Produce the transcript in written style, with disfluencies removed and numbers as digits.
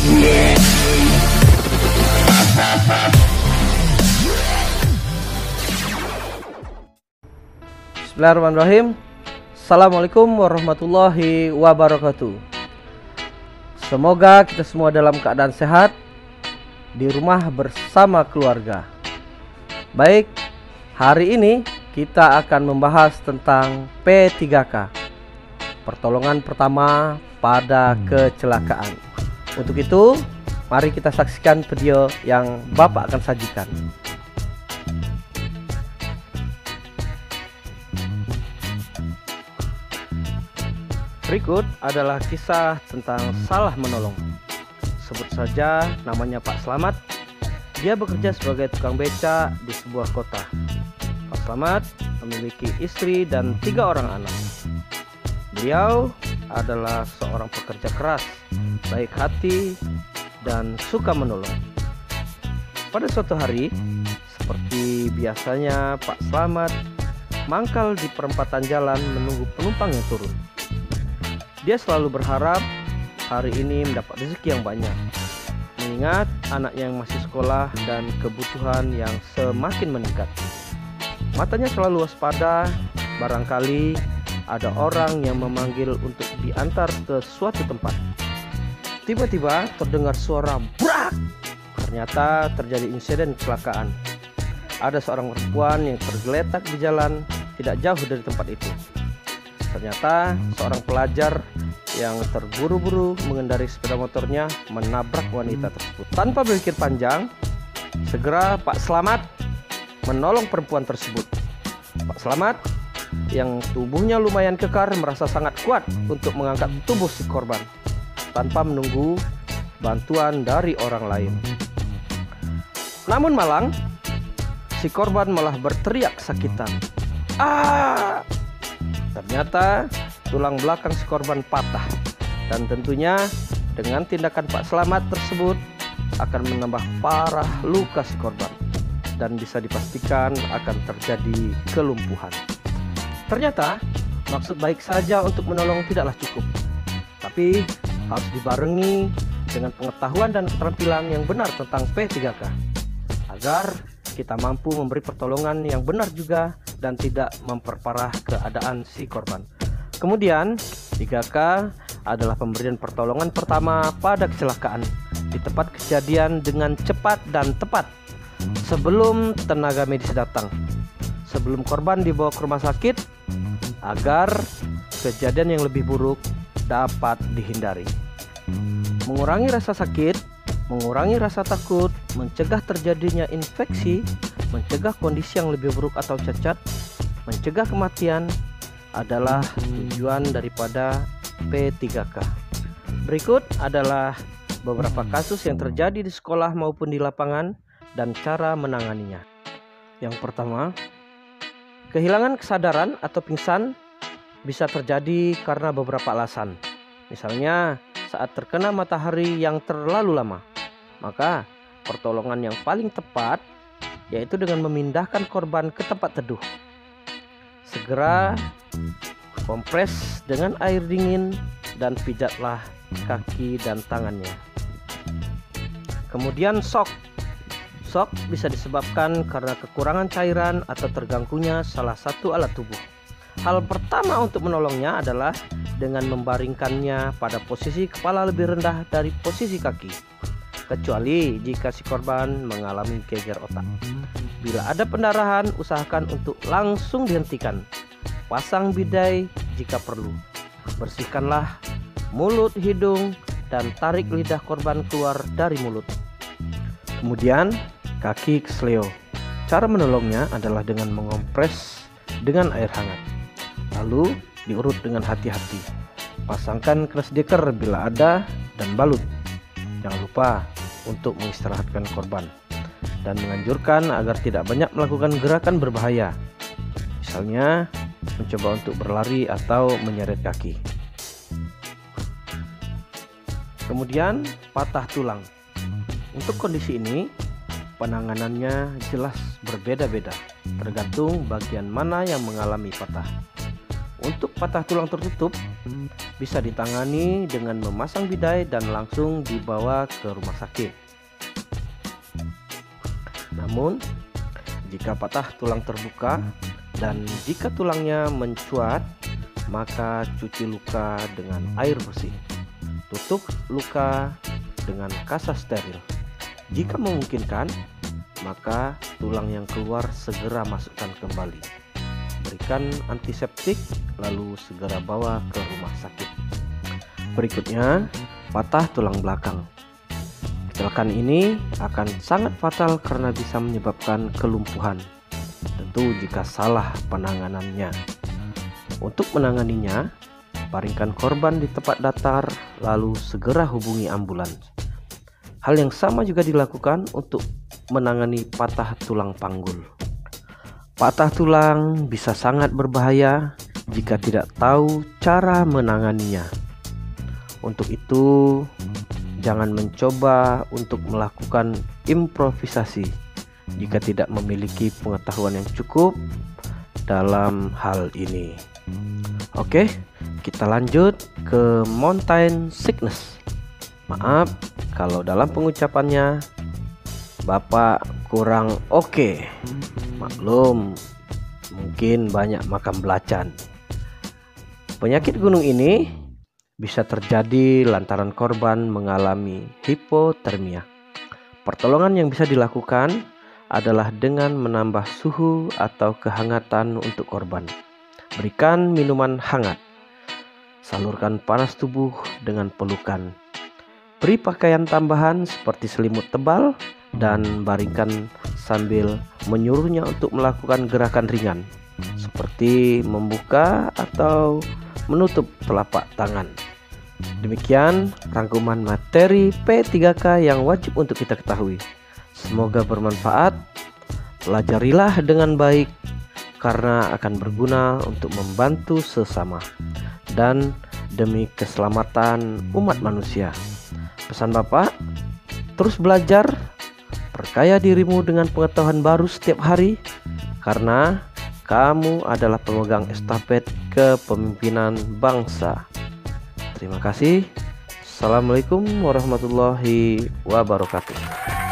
Bismillahirrahmanirrahim. Assalamualaikum warahmatullahi wabarakatuh. Semoga kita semua dalam keadaan sehat, di rumah bersama keluarga. Baik, hari ini kita akan membahas tentang P3K, pertolongan pertama pada kecelakaan. Untuk itu, mari kita saksikan video yang Bapak akan sajikan. Berikut adalah kisah tentang salah menolong. Sebut saja namanya Pak Slamet. Dia bekerja sebagai tukang beca di sebuah kota. Pak Slamet memiliki istri dan 3 orang anak. Beliau adalah seorang pekerja keras, baik hati, dan suka menolong. Pada suatu hari, seperti biasanya, Pak Slamet mangkal di perempatan jalan menunggu penumpang yang turun. Dia selalu berharap hari ini mendapat rezeki yang banyak, mengingat anaknya yang masih sekolah dan kebutuhan yang semakin meningkat. Matanya selalu waspada, barangkali ada orang yang memanggil untuk diantar ke suatu tempat. Tiba-tiba terdengar suara brak. Ternyata terjadi insiden kecelakaan. Ada seorang perempuan yang tergeletak di jalan tidak jauh dari tempat itu. Ternyata seorang pelajar yang terburu-buru mengendarai sepeda motornya menabrak wanita tersebut. Tanpa berpikir panjang, segera Pak Slamet menolong perempuan tersebut. Pak Slamet yang tubuhnya lumayan kekar merasa sangat kuat untuk mengangkat tubuh si korban tanpa menunggu bantuan dari orang lain. Namun malang, si korban malah berteriak kesakitan. Ah! Ternyata tulang belakang si korban patah, dan tentunya dengan tindakan Pak Slamet tersebut akan menambah parah luka si korban dan bisa dipastikan akan terjadi kelumpuhan. Ternyata maksud baik saja untuk menolong tidaklah cukup, tapi harus dibarengi dengan pengetahuan dan keterampilan yang benar tentang P3K agar kita mampu memberi pertolongan yang benar juga dan tidak memperparah keadaan si korban. Kemudian 3K adalah pemberian pertolongan pertama pada kecelakaan di tempat kejadian dengan cepat dan tepat sebelum tenaga medis datang, sebelum korban dibawa ke rumah sakit, agar kejadian yang lebih buruk dapat dihindari. Mengurangi rasa sakit, mengurangi rasa takut, mencegah terjadinya infeksi, mencegah kondisi yang lebih buruk atau cacat, mencegah kematian adalah tujuan daripada P3K. Berikut adalah beberapa kasus yang terjadi di sekolah maupun di lapangan dan cara menanganinya. Yang pertama, kehilangan kesadaran atau pingsan bisa terjadi karena beberapa alasan. Misalnya, saat terkena matahari yang terlalu lama. Maka, pertolongan yang paling tepat yaitu dengan memindahkan korban ke tempat teduh. Segera kompres dengan air dingin dan pijatlah kaki dan tangannya. Kemudian shock. Shock bisa disebabkan karena kekurangan cairan atau terganggunya salah satu alat tubuh. Hal pertama untuk menolongnya adalah dengan membaringkannya pada posisi kepala lebih rendah dari posisi kaki, kecuali jika si korban mengalami geger otak. Bila ada pendarahan, usahakan untuk langsung dihentikan. Pasang bidai jika perlu. Bersihkanlah mulut, hidung, dan tarik lidah korban keluar dari mulut. Kemudian kaki kesleo. Cara menolongnya adalah dengan mengompres dengan air hangat, lalu diurut dengan hati-hati. Pasangkan crash decker bila ada dan balut. Jangan lupa untuk mengistirahatkan korban dan menganjurkan agar tidak banyak melakukan gerakan berbahaya, misalnya mencoba untuk berlari atau menyeret kaki. Kemudian patah tulang. Untuk kondisi ini penanganannya jelas berbeda-beda tergantung bagian mana yang mengalami patah. Untuk patah tulang tertutup, Bisa ditangani dengan memasang bidai dan langsung dibawa ke rumah sakit. Namun, jika patah tulang terbuka dan jika tulangnya mencuat, maka cuci luka dengan air bersih. Tutup luka dengan kasa steril. Jika memungkinkan, maka tulang yang keluar segera masukkan kembali. Berikan antiseptik, lalu segera bawa ke rumah sakit. Berikutnya, patah tulang belakang. Kecelakaan ini akan sangat fatal karena bisa menyebabkan kelumpuhan. Tentu jika salah penanganannya. Untuk menanganinya, baringkan korban di tempat datar, lalu segera hubungi ambulans. Hal yang sama juga dilakukan untuk menangani patah tulang panggul. Patah tulang bisa sangat berbahaya jika tidak tahu cara menanganinya. Untuk itu, jangan mencoba untuk melakukan improvisasi jika tidak memiliki pengetahuan yang cukup dalam hal ini. Oke, kita lanjut ke mountain sickness. Maaf kalau dalam pengucapannya Bapak kurang oke. Maklum, mungkin banyak makan belacan. Penyakit gunung ini bisa terjadi lantaran korban mengalami hipotermia. Pertolongan yang bisa dilakukan adalah dengan menambah suhu atau kehangatan untuk korban. Berikan minuman hangat. Salurkan panas tubuh dengan pelukan. Beri pakaian tambahan seperti selimut tebal dan baringkan sambil menyuruhnya untuk melakukan gerakan ringan seperti membuka atau menutup telapak tangan. Demikian rangkuman materi P3K yang wajib untuk kita ketahui. Semoga bermanfaat. Pelajarilah dengan baik karena akan berguna untuk membantu sesama dan demi keselamatan umat manusia. Pesan Bapak, terus belajar, perkaya dirimu dengan pengetahuan baru setiap hari, karena kamu adalah pemegang estafet kepemimpinan bangsa. Terima kasih. Assalamualaikum warahmatullahi wabarakatuh.